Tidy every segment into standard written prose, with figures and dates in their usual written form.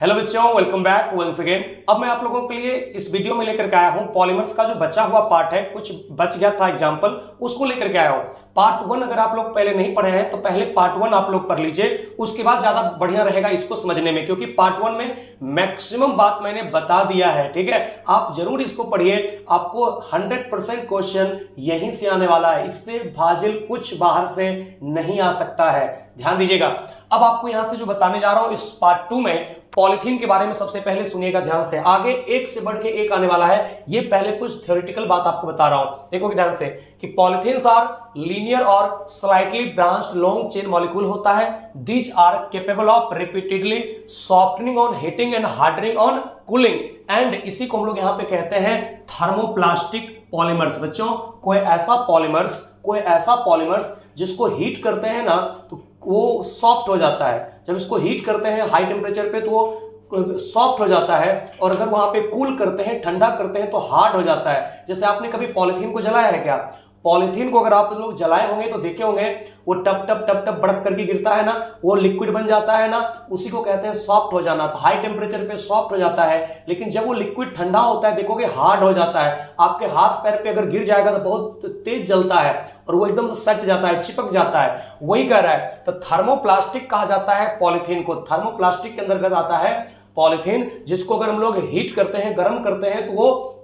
Hello बच्चों, welcome back once again. अब मैं आप लोगों के लिए इस वीडियो में लेकर के आया हूं पॉलीमर्स का जो बचा हुआ पार्ट है, कुछ बच गया था एग्जांपल, उसको लेकर के आया हूं। पार्ट 1 अगर आप लोग पहले नहीं पढ़े हैं तो पहले पार्ट 1 आप लोग पढ़ लीजिए, उसके बाद ज्यादा बढ़िया रहेगा इसको समझने में, क्योंकि पार्ट 1 में मैक्सिमम बात मैंने बता दिया है। ठीक है, आप जरूर इसको पढ़िए, आपको 100% क्वेश्चन यहीं से आने वाला है, इससे फाजिल कुछ बाहर से नहीं आ सकता है, ध्यान दीजिएगा। अब आपको यहां से जो बताने जा रहा हूं इस पार्ट 2 में पॉलिथीन के बारे में सबसे पहले सुनिएगा ध्यान से, आगे एक से बढ़ के एक आने वाला है। ये पहले कुछ थ्योरेटिकल बात आपको बता रहा हूं, देखो ध्यान से कि पॉलिथीन्स आर लीनियर और slightly branched long chain molecule होता है। These are capable of repeatedly softening on heating and hardening on cooling, and इसी को हम लोग यहां पे कहते हैं थर्मोप्लास्टिक पॉलीमर्स। बच्चों, कोई ऐसा पॉलीमर्स जिसको हीट करते हैं ना तो वो सॉफ्ट हो जाता है। जब इसको हीट करते हैं हाई टेम्परेचर पे तो वो सॉफ्ट हो जाता है, और अगर वहां पे कूल करते हैं, ठंडा करते हैं तो हार्ड हो जाता है। जैसे आपने कभी पॉलिथीन को जलाया है क्या? पॉलिथीन को अगर आप लोग जलाए होंगे तो देखे होंगे वो टप टप टप टप बड़क करके गिरता है ना, वो लिक्विड बन जाता है ना, उसी को कहते हैं सॉफ्ट हो जाना। हाई टेम्परेचर पे सॉफ्ट हो जाता है, लेकिन जब वो लिक्विड ठंडा होता है देखोगे हार्ड हो जाता है। आपके हाथ पैर पे अगर गिर जाएगा तो बहुत तेज जलता है और वो एकदम से सट जाता है, चिपक जाता है। वही कह रहा है, तो थर्मोप्लास्टिक कहा जाता है पॉलिथीन को। थर्मोप्लास्टिक के अंतर्गत आता है पॉलिथीन, जिसको अगर हम लोग हीट करते हैं, गर्म करते हैं तो वो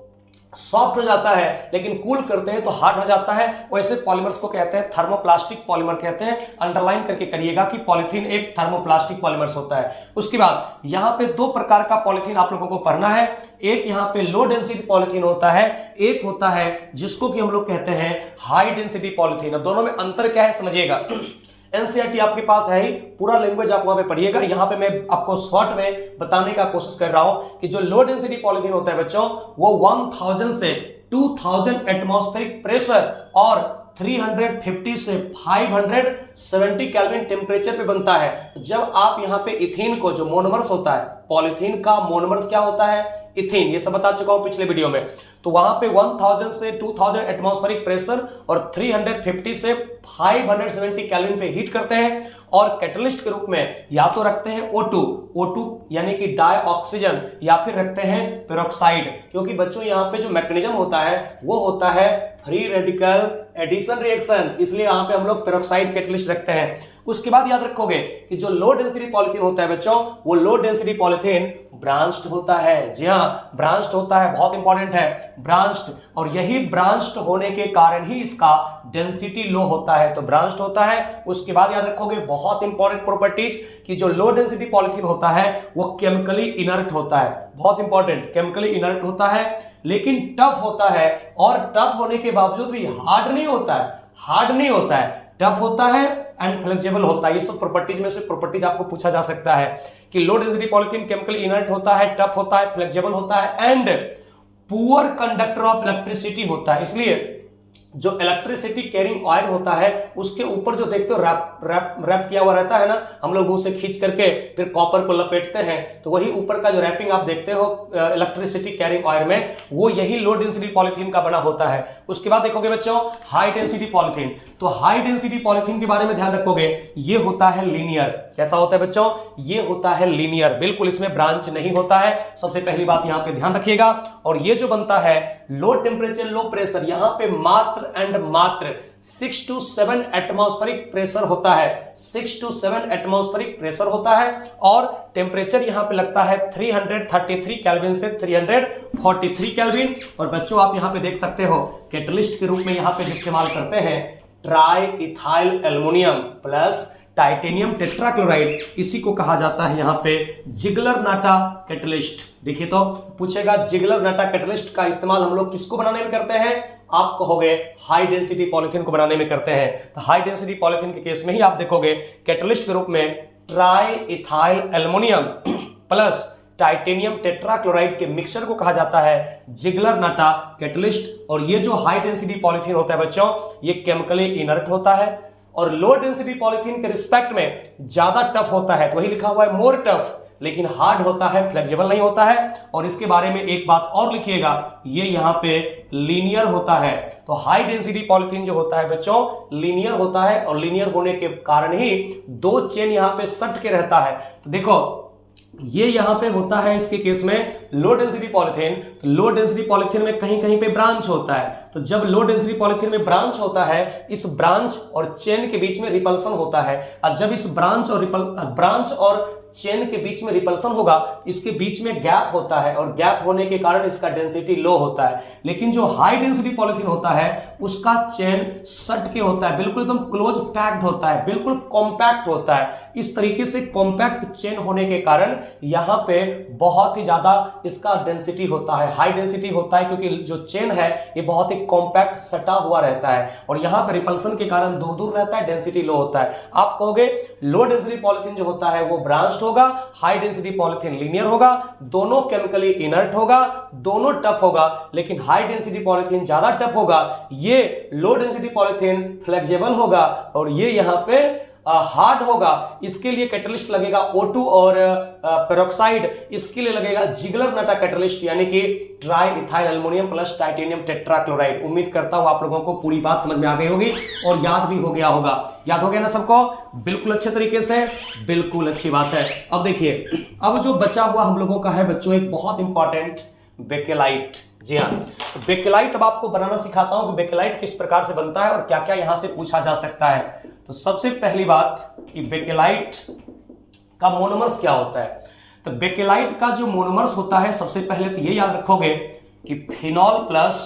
सॉफ्ट हो जाता है, लेकिन कूल करते हैं तो हार्ड हो जाता है। वैसे पॉलीमर्स को कहते हैं थर्मोप्लास्टिक पॉलीमर कहते हैं। अंडरलाइन करके करिएगा कि पॉलिथीन एक थर्मोप्लास्टिक पॉलीमर्स होता है। उसके बाद यहां पे दो प्रकार का पॉलिथीन आप लोगों को पढ़ना है। एक यहां पे लो डेंसिटी पॉलिथीन होता है, एक होता है जिसको कि हम लोग कहते हैं हाई डेंसिटी पॉलिथीन। अब दोनों में अंतर क्या है समझिएगा। एनसीईआरटी आपके पास है ही, पूरा लैंग्वेज आप वहां पे पढ़िएगा। यहां पे मैं आपको शॉर्ट में बताने का कोशिश कर रहा हूं कि जो लो डेंसिटी पॉलिथीन होता है बच्चों, वो 1000 से 2000 एटमॉस्फेरिक प्रेशर और 350 से 570 केल्विन टेम्परेचर पे बनता है। जब आप यहां पे इथीन को, जो मोनोमर्स होता है, पॉलिथीन का मोनोमर्स क्या होता है? इथीन। ये सब बता चुका हूं पिछले वीडियो में। तो वहां पे 1000 से 2000 एटमॉस्फेरिक प्रेशर और 350 से 570 केल्विन पे हीट करते हैं, और कैटलिस्ट के रूप में या तो रखते हैं O2 यानी कि डाई ऑक्सीजन, या फिर रखते हैं पेरोक्साइड। क्योंकि बच्चों यहां पे जो मैकेनिज्म होता है वो होता है फ्री रेडिकल एडिशन रिएक्शन, इसलिए यहां पे हम लोग पेरोक्साइड कैटलिस्ट रखते हैं। उसके बाद याद रखोगे कि जो लो डेंसिटी पॉलिथीन होता है बच्चों, वो लो डेंसिटी पॉलिथीन ब्रांच्ड होता है। जी हां, ब्रांच्ड होता है, बहुत इंपॉर्टेंट है, ब्रांच्ड। और यही ब्रांच्ड होने के कारण ही इसका डेंसिटी लो होता है, तो ब्रांच्ड होता है। उसके बाद याद रखोगे बहुत इंपॉर्टेंट प्रॉपर्टीज कि जो लो डेंसिटी पॉलिथीन होता है वो केमिकली इनर्ट होता है। बहुत इंपॉर्टेंट, केमिकली इनर्ट होता है, लेकिन टफ होता है, और टफ होने के बावजूद भी हार्ड नहीं होता है, टफ होता है एंड फ्लेक्सिबल होता है। ये सब प्रॉपर्टीज में से प्रॉपर्टीज आपको पूछा जा सकता है कि low density polythene chemically inert होता है, टफ होता है, फ्लेक्सिबल होता है, and poor conductor of electricity होता है। इसलिए जो इलेक्ट्रिसिटी कैरिंग वायर होता है उसके ऊपर जो देखते हो रैप किया हुआ रहता है ना, हम लोग उसे खींच करके फिर कॉपर को लपेटते हैं, तो वही ऊपर का जो रैपिंग आप देखते हो इलेक्ट्रिसिटी कैरिंग वायर में, वो यही लो डेंसिटी पॉलिथीन का बना होता है। उसके बाद देखोगे बच्चों हाई डेंसिटी पॉलिथीन, तो हाई डेंसिटी पॉलिथीन के बारे में ध्यान रखोगे, ये होता है लीनियर। कैसा होता है बच्चों? ये होता है लीनियर, बिल्कुल इसमें ब्रांच नहीं होता है, सबसे पहली बात यहां पे ध्यान रखिएगा। और ये जो बनता है लो टेम्परेचर लो प्रेशर, यहां पे मात्र 6 to 7 एटमॉस्फेरिक प्रेशर होता है, 6 to 7 एटमॉस्फेरिक प्रेशर होता है, और टेम्परेचर यहां पे लगता है 333 केल्विन से 343 केल्विन। और बच्चों आप यहां पे देख सकते हो कैटलिस्ट के रूप में यहां पे इस्तेमाल करते हैं try ethyl aluminium plus titanium tetrachloride, इसी को कहा जाता है यहां पे जिगलर नाटा कैटलिस्ट। देखिए तो पूछेगा जिगलर नाटा कैटलिस्ट का इस्तेमाल हम लोग किसको बनाने में करते हैं? आप कहोगे हाई डेंसिटी पॉलिथीन को बनाने में करते हैं। तो हाई डेंसिटी पॉलिथीन के केस में ही आप देखोगे कैटलिस्ट के रूप में try ethyl aluminium plus titanium tetrachloride के मिक्सचर को कहा जाता है जिगलर नाटा कैटलिस्ट। और ये जो हाई डेंसिटी पॉलिथीन होता है बच्चों, ये केमिकली इनर्ट होता है, और लो डेंसिटी पॉलिथीन के रिस्पेक्ट में ज्यादा टफ होता है, तो वही लिखा हुआ है मोर टफ, लेकिन हार्ड होता है, फ्लेक्सिबल नहीं होता है। और इसके बारे में एक बात और लिखिएगा, ये यहां पे लीनियर होता है। तो हाई डेंसिटी पॉलिथीन जो होता है बच्चों लीनियर होता है, और लीनियर होने के कारण ही दो चेन यहां पे सट के रहता है। तो देखो ये यहां पे होता है इसके केस में लो डेंसिटी पॉलीथीन। तो लो डेंसिटी पॉलीथीन में कहीं कहीं पे ब्रांच होता है। तो जब लो डेंसिटी पॉलीथीन में ब्रांच होता है, इस ब्रांच और चेन के बीच में रिपल्सन होता है। और जब इस ब्रांच और चेन के बीच में रिपल्सन होगा, इसके बीच में गैप होता है और गैप होने के कारण इसका डेंसिटी लो होता है। लेकिन जो हाई डेंसिटी पॉलीथीन होता है उसका चेन सट के होता है, बिल्कुल एकदम क्लोज पैक्ड होता है, बिल्कुल कॉम्पैक्ट होता है। इस तरीके से कॉम्पैक्ट चेन होने के कारण यहां पे बहुत ही ज्यादा इसका डेंसिटी होता है, हाई डेंसिटी होता है, क्योंकि जो चेन है ये बहुत ही कॉम्पैक्ट सटा हुआ रहता है और यहां पर रिपल्सन के कारण दूर दूर रहता है, डेंसिटी लो होता है। आप कहोगे लो डेंसिटी पॉलीथीन जो होता है वो ब्रांच्ड होगा, हाई डेंसिटी पॉलीथीन लीनियर होगा, दोनों केमिकली इनर्ट होगा, दोनों टफ होगा, लेकिन हाई डेंसिटी पॉलीथीन ज्यादा टफ होगा। ये लो डेंसिटी पॉलीथीन फ्लेक्सिबल होगा और ये यहां पे हार्ड होगा। इसके लिए कैटलिस्ट लगेगा O2 और पेरोक्साइड। इसके लिए लगेगा जिगलर नटा कैटलिस्ट, यानी कि try ethyl aluminium plus titanium tetrachloride. उम्मीद करता हूं आप लोगों को पूरी बात समझ में आ गई होगी और याद भी हो गया होगा। याद हो गया ना सबको? बिल्कुल अच्छे तरीके से, बिल्कुल अच्छी बात है। अब देखिए, अब जो बचा हुआ हम लोगों का है बच्चों एक बहुत इंपॉर्टेंट बेकेलाइट। जी हाँ, तो बेकेलाइट अब आपको बनाना सिखाता हूं कि बेकेलाइट किस प्रकार से बनता है और क्या क्या यहां से पूछा जा सकता है। तो सबसे पहली बात कि बेकेलाइट का मोनोमर्स क्या होता है। तो बेकेलाइट का जो मोनोमर्स होता है, सबसे पहले तो ये याद रखोगे कि फिनॉल प्लस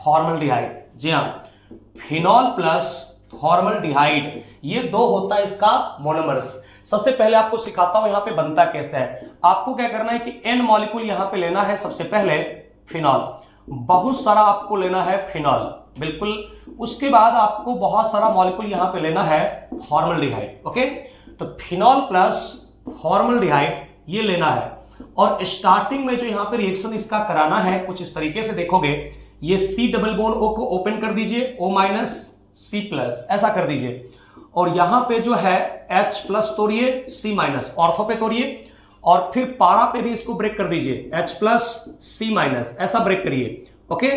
फॉर्मल्डिहाइड। जी हाँ, फिनॉल प्लस फॉर्मल्डिहाइड, ये दो होता है इसका मोनोमर्स। सबसे पहले आपको सिखाता हूं यहां पे बनता कैसे है। आपको क्या करना है कि एन मॉलिक्यूल यहां पे लेना है, सबसे पहले फिनॉल, बहुत सारा आपको लेना है फिनॉल, बिल्कुल। उसके बाद आपको बहुत सारा मॉलिक्यूल यहां पे लेना है फॉर्मल्डिहाइड। ओके, तो फिनॉल प्लस फॉर्मल्डिहाइड ये लेना है और स्टार्टिंग में जो यहां पे रिएक्शन इसका कराना है कुछ इस तरीके से देखोगे। ये C डबल बॉन्ड O को ओपन कर दीजिए, O माइनस C प्लस, ऐसा कर दीजिए। और यहां पे जो है H प्लस तोड़िए, C माइनस ऑर्थो पे तोड़िए और फिर पारा पे भी इसको ब्रेक कर दीजिए, H प्लस C माइनस, ऐसा ब्रेक करिए। ओके,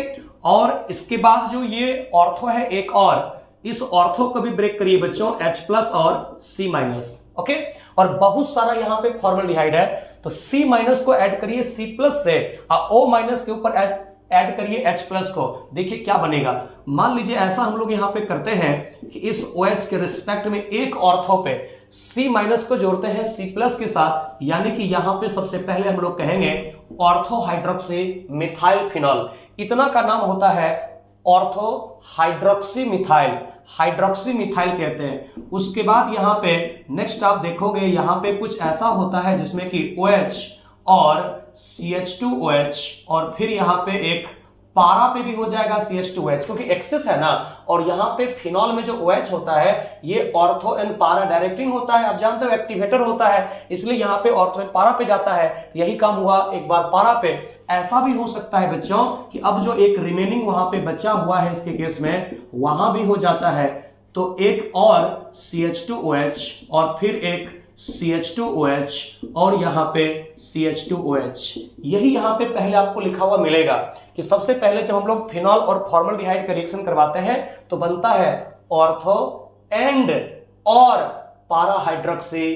और इसके बाद जो ये ऑर्थो है एक और, इस ऑर्थो को भी ब्रेक करिए बच्चों, H प्लस और C माइनस। ओके, और बहुत सारा यहां पे फॉर्मल्डिहाइड है तो C माइनस को ऐड करिए C प्लस से और O माइनस के ऊपर ऐड करिए H प्लस को। देखिए क्या बनेगा। मान लीजिए ऐसा हम लोग यहां पे करते हैं कि इस OH के रिस्पेक्ट में एक ऑर्थो पे C माइनस को जोड़ते हैं C प्लस के साथ, यानी कि यहां पे सबसे पहले हम लोग कहेंगे ऑर्थो हाइड्रोक्सी मिथाइल फिनॉल। इतना का नाम होता है ortho hydroxy methyl, hydroxy methyl कहते हैं। उसके बाद यहां पे नेक्स्ट आप देखोगे यहां पे कुछ ऐसा होता है जिसमें कि OH और CH2OH और फिर यहां पे एक पारा पे भी हो जाएगा CH2OH, क्योंकि एक्सेस है ना। और यहां पे फिनॉल में जो OH होता है ये ऑर्थो एंड पारा डायरेक्टिंग होता है, आप जानते हो एक्टिवेटर होता है, इसलिए यहां पे ऑर्थो एंड पारा पे जाता है। यही काम हुआ एक बार पारा पे। ऐसा भी हो सकता है बच्चों कि अब जो एक रिमेनिंग वहां पे बचा हुआ है इसके केस में, वहां भी हो जाता है। तो एक और CH2OH और फिर एक CH2OH और यहां पे CH2OH, यही यहां पे पहले आपको लिखा हुआ मिलेगा कि सबसे पहले जब हम लोग फिनॉल और फॉर्मल्डिहाइड का रिएक्शन करवाते हैं तो बनता है ऑर्थो एंड और पारा हाइड्रोक्सी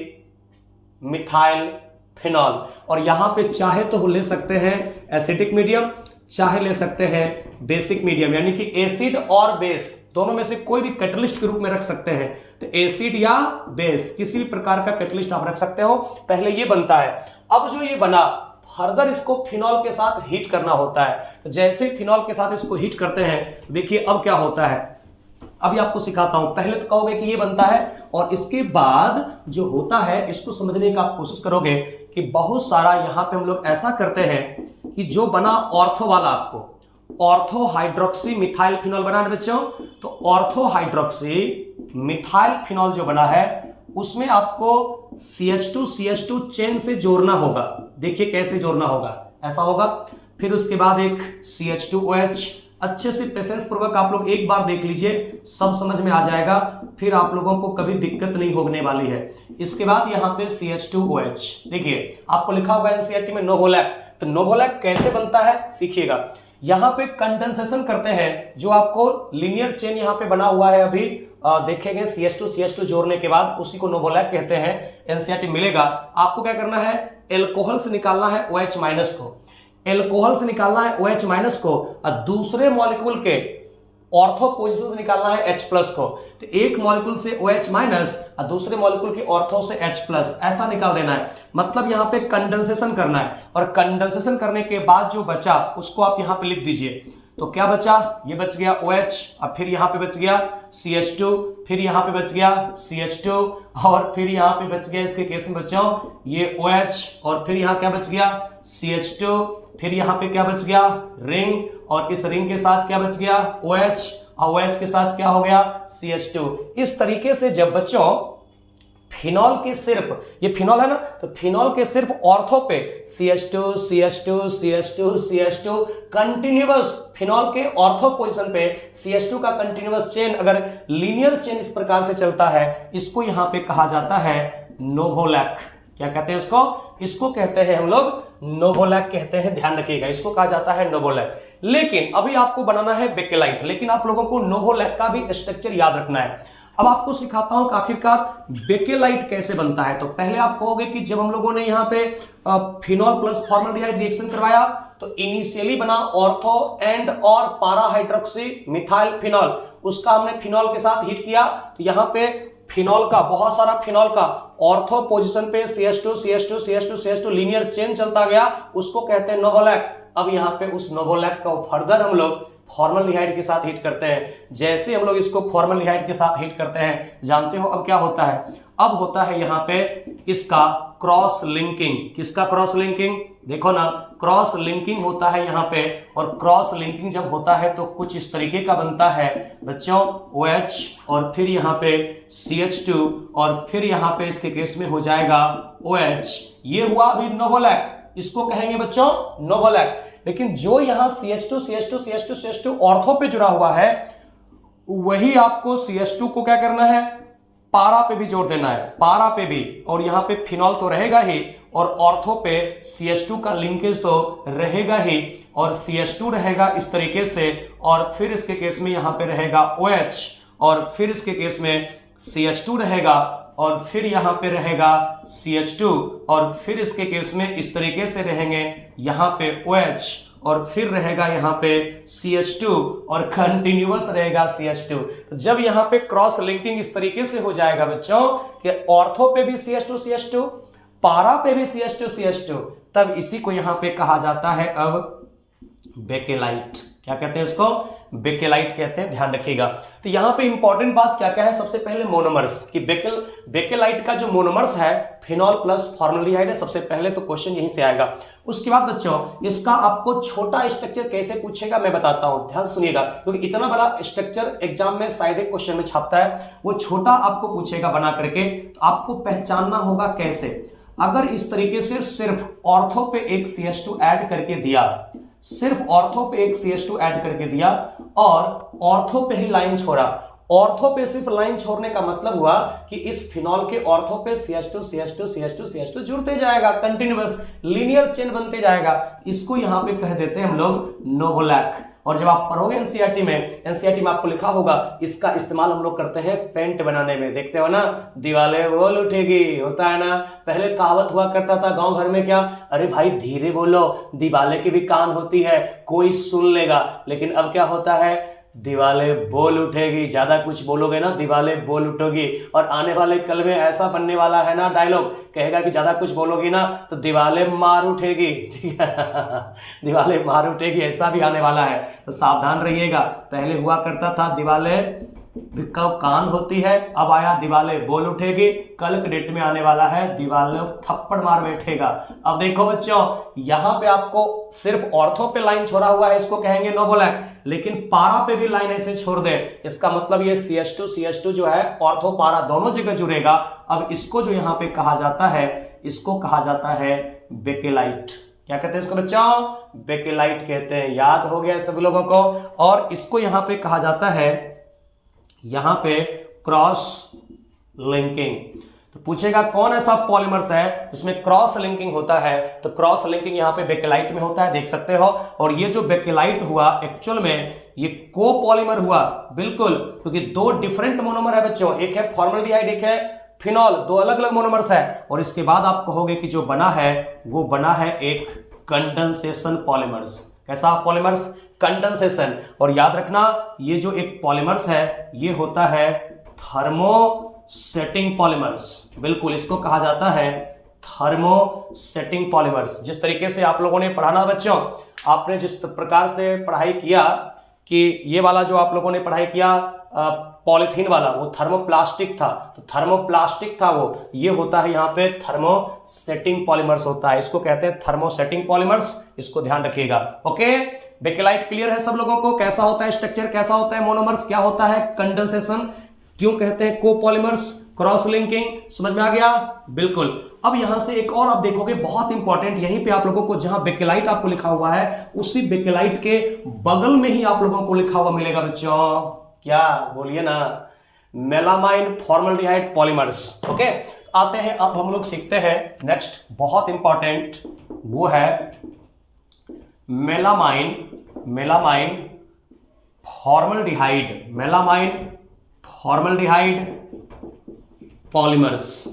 मिथाइल फिनॉल। और यहां पे चाहे तो ले सकते हैं एसिडिक मीडियम, चाहे ले सकते हैं बेसिक मीडियम, यानी कि एसिड और बेस दोनों में से कोई भी कैटलिस्ट के रूप में रख सकते हैं। तो एसिड या बेस किसी भी प्रकार का कैटलिस्ट आप रख सकते हो। पहले ये बनता है। अब जो ये बना फर्दर इसको फिनॉल के साथ हीट करना होता है। तो जैसे फिनॉल के साथ इसको हीट करते हैं, देखिए अब क्या होता है, अभी आपको सिखाता हूं। पहले तो कहोगे कि ये बनता है और इसके बाद जो होता है इसको समझने का आप कोशिश करोगे कि बहुत सारा यहां पे हम लोग ऐसा करते हैं कि जो बना ऑर्थो वाला, आपको ऑर्थो हाइड्रोक्सी मिथाइल फिनॉल बना है बच्चों। तो ऑर्थो हाइड्रोक्सी मिथाइल फिनॉल जो बना है उसमें आपको CH2 चेन से जोड़ना होगा। देखिए कैसे जोड़ना होगा, ऐसा होगा। फिर उसके बाद एक CH2OH, अच्छे से पेशेंस पूर्वक आप लोग एक बार देख लीजिए, सब समझ में आ जाएगा, फिर आप लोगों को कभी दिक्कत नहीं होने वाली है। इसके बाद यहाँ पे CH2OH, देखिए आपको लिखा होगा NCERT में नोवोलैक। तो नोवोलैक कैसे बनता है सीखिएगा। यहां पे कंडेंसेशन करते हैं, जो आपको लीनियर चेन यहां पे बना हुआ है अभी देखेंगे CH2 जोड़ने के बाद, उसी को नोवोलैक कहते हैं। एनसीईआरटी मिलेगा। आपको क्या करना है, एल्कोहल से निकालना है OH माइनस को, एल्कोहल से निकालना है OH माइनस को, और दूसरे मॉलिक्यूल के ऑर्थो पोजीशन से निकालना है H प्लस को। तो एक मॉलिक्यूल से OH माइनस और दूसरे मॉलिक्यूल के ऑर्थो से H प्लस, ऐसा निकाल देना है। मतलब यहां पे कंडेंसेशन करना है, और कंडेंसेशन करने के बाद जो बचा उसको आप यहां पे लिख दीजिए। तो क्या बचा, ये बच गया OH, और फिर यहां पे बच गया CH2, फिर यहां पे बच गया CH2, और फिर यहां पे बच गया, इसके केस में बच्चों ये OH, और फिर यहां क्या बच गया CH2, फिर यहां पे क्या बच गया रिंग, और इस रिंग के साथ क्या बच गया OH, और OH के साथ क्या हो गया CH2। इस तरीके से जब बच्चों फिनॉल के सिर्फ, ये फिनॉल है ना, तो फिनॉल के सिर्फ ऑर्थो पे CH2 CH2 CH2 CH2 continuous, phenol के ऑर्थो पोजीशन पे CH2 का कंटिन्यूअस चेन, अगर लीनियर चेन इस प्रकार से चलता है, इसको यहां पे कहा जाता है नोवोलैक। क्या कहते हैं इसको, इसको कहते हैं हम लोग नोवोलैक कहते हैं, ध्यान रखिएगा, इसको कहा जाता है नोवोलैक। लेकिन अभी आपको बनाना है बेकेलाइट, लेकिन आप लोगों को नोवोलैक का भी स्ट्रक्चर याद रखना है। अब आपको सिखाता हूं कि आखिरकार बेकेलाइट कैसे बनता है। तो पहले आप कहोगे कि जब हम लोगों ने यहाँ पे फिनॉल प्लस फॉर्मल्डिहाइड रिएक्शन करवाया, तो इनिशियली बना ऑर्थो एंड और पारा हाइड्रोक्सी मिथाइल फिनॉल, उसका हमने फिनॉल के साथ हीट किया, तो यहाँ पे फिनॉल का, बहुत सारा फिनॉल का ऑर्थो पोजीशन पे CH2 CH2 CH2 CH2 linear chain चलता गया, उसको कहते हैं नोवोलैक। अब यहाँ पे उस नोवोलैक का फर्दर हम लोग फॉर्मल्डिहाइड के साथ हीट करते हैं। जैसे हम लोग इसको फॉर्मल्डिहाइड के साथ हीट करते हैं, जानते हो अब क्या होता है, अब होता है यहाँ पे इसका क्रॉस लिंकिंग। किसका क्रॉस लिंकिंग, देखो ना, क्रॉस लिंकिंग होता है यहाँ पे, और क्रॉस लिंकिंग जब होता है तो कुछ इस तरीके का बनता है बच्चों, OH और फिर यहाँ पे CH2, और फिर यहाँ पे इसके केस में हो जाएगा OH। ये हुआ अभी नोवोलैक, इसको कहेंगे बच्चों नोवोलैक। लेकिन जो यहां CH2 CH2 CH2 CH2 ortho पे जुड़ा हुआ है, वही आपको CH2 को क्या करना है, पारा पे भी जोड़ देना है, पारा पे भी, और यहां पे फिनॉल तो रहेगा ही, और ऑर्थो पे CH2 का लिंकेज तो रहेगा ही, और CH2 रहेगा इस तरीके से, और फिर इसके केस में यहां पे रहेगा OH, और फिर इसके केस में CH2 रहेगा, और फिर यहां पे रहेगा CH2, और फिर इसके केस में इस तरीके से रहेंगे यहां पे OH, और फिर रहेगा यहां पे CH2, और कंटिन्यूअस रहेगा CH2। तो जब यहां पे क्रॉस लिंकिंग इस तरीके से हो जाएगा बच्चों कि ऑर्थो पे भी CH2 CH2, पारा पे भी CH2 CH2, तब इसी को यहां पे कहा जाता है अब बेकेलाइट। क्या कहते हैं इसको, बेकेलाइट कहते हैं, ध्यान रखिएगा। तो यहां पे इंपॉर्टेंट बात क्या क्या है, सबसे पहले मोनोमर्स, कि बेकेलाइट का जो मोनोमर्स है फिनॉल प्लस फॉर्मल्डिहाइड है, सबसे पहले तो क्वेश्चन यहीं से आएगा। उसके बाद बच्चों इसका आपको छोटा स्ट्रक्चर कैसे पूछेगा मैं बताता हूं, ध्यान सुनिएगा, क्योंकि इतना बड़ा स्ट्रक्चर एग्जाम में शायद एक क्वेश्चन में छापता है, वो छोटा आपको पूछेगा बना करके। तो आपको पहचानना होगा कैसे, अगर इस तरीके से सिर्फ ऑर्थो पे एक CH2 ऐड करके दिया, सिर्फ ऑर्थो पे एक CH2 ऐड करके दिया, और ऑर्थो पे ही लाइन छोड़ा, ऑर्थो पे सिर्फ लाइन छोड़ने का मतलब हुआ कि इस फिनॉल के ऑर्थो पे CH2 CH2 CH2 CH2 जुड़ते जाएगा, कंटिन्यूअस लीनियर चेन बनते जाएगा। इसको यहां पे कह देते हैं हम लोग नोवोलैक। और जब आप पढ़ोगे एनसीईआरटी में आपको लिखा होगा, इसका इस्तेमाल हम लोग करते हैं पेंट बनाने में, देखते हो ना, दीवालें बोल उठेगी, होता है ना। पहले कहावत हुआ करता था गांव घर में, क्या, अरे भाई धीरे बोलो, दीवालें की भी कान होती है, कोई सुन लेगा। लेकिन अब क्या होता है, दीवालें बोल उठेगी, ज्यादा कुछ बोलोगे ना दीवालें बोल उठोगी। और आने वाले कल में ऐसा बनने वाला है ना डायलॉग, कहेगा कि ज्यादा कुछ बोलोगी ना तो दीवालें मार उठेगी, ठीक है दीवालें मार उठेगी, ऐसा भी आने वाला है, तो सावधान रहिएगा। पहले हुआ करता था दीवालें कान होती है, अब आया दीवालें बोल उठेगी, कल के डेट में आने वाला है दीवालें थप्पड़ मार बैठेगा। अब देखो बच्चों, यहां पे आपको सिर्फ ऑर्थो पे लाइन छोड़ा हुआ है, इसको कहेंगे नोवोलैक, लेकिन पारा पे भी लाइन ऐसे छोड़ दे, इसका मतलब ये CH2 जो है ऑर्थो पारा दोनों जगह जुड़ेगा। अब इसको जो यहां पे कहा जाता है, इसको कहा जाता है बेकेलाइट। क्या कहते हैं इसको बच्चों, बेकेलाइट कहते हैं, याद हो गया सभी लोगों को। और इसको यहां पे कहा जाता है, यहां पे क्रॉस लिंकिंग। तो पूछेगा कौन ऐसा पॉलीमर्स है जिसमें क्रॉस लिंकिंग होता है, तो क्रॉस लिंकिंग यहाँ पे बेकेलाइट में होता है, देख सकते हो। और ये जो बेकेलाइट हुआ एक्चुअल में ये कोपॉलीमर हुआ, बिल्कुल, क्योंकि दो डिफरेंट मोनोमर है बच्चों, एक है फॉर्मल्डिहाइड एक है फिनॉल, दो अलग अलग मोनोमर्स है। और इसके बाद आप कहोगे कि जो बना है वो बना है एक कंडेंसेशन पॉलीमर्स। कैसा पॉलीमर्स? कंडेंसेशन। और याद रखना ये जो एक पॉलीमर्स है ये होता है थर्मोसेटिंग पॉलीमर्स, बिल्कुल, इसको कहा जाता है थर्मोसेटिंग पॉलीमर्स। जिस तरीके से आप लोगों ने पढ़ाना बच्चों, आपने जिस प्रकार से पढ़ाई किया कि ये वाला जो आप लोगों ने पढ़ाई किया पॉलीथीन वाला वो थर्मोप्लास्टिक था, तो थर्मोप्लास्टिक था वो, ये होता है यहाँ पे थर्मोसेटिंग पॉलीमर्स होता है, इसको कहते हैं थर्मोसेटिंग पॉलीमर्स, इसको ध्यान रखिएगा। ओके, बेकेलाइट क्लियर है सब लोगों को? कैसा होता है स्ट्रक्चर, कैसा होता है मोनोमर्स, क्या होता है कंडेंसेशन, क्यों कहते हैं कोपॉलीमर्स, क्रॉस लिंकिंग, समझ में आ गया? बिल्कुल। अब यहां से एक और आप देखोगे बहुत इंपॉर्टेंट, यहीं पे आप लोगों को जहां बेकेलाइट आपको लिखा हुआ है उसी बेकेलाइट के बगल में ही आप लोगों को लिखा हुआ मिलेगा बच्चों, क्या बोलिए ना, मेलामाइन फॉर्मल्डिहाइड पॉलीमर्स। ओके, आते हैं अब हम लोग सीखते हैं नेक्स्ट, बहुत इंपॉर्टेंट, वो है मेलामाइन फॉर्मल्डिहाइड पॉलीमर्स।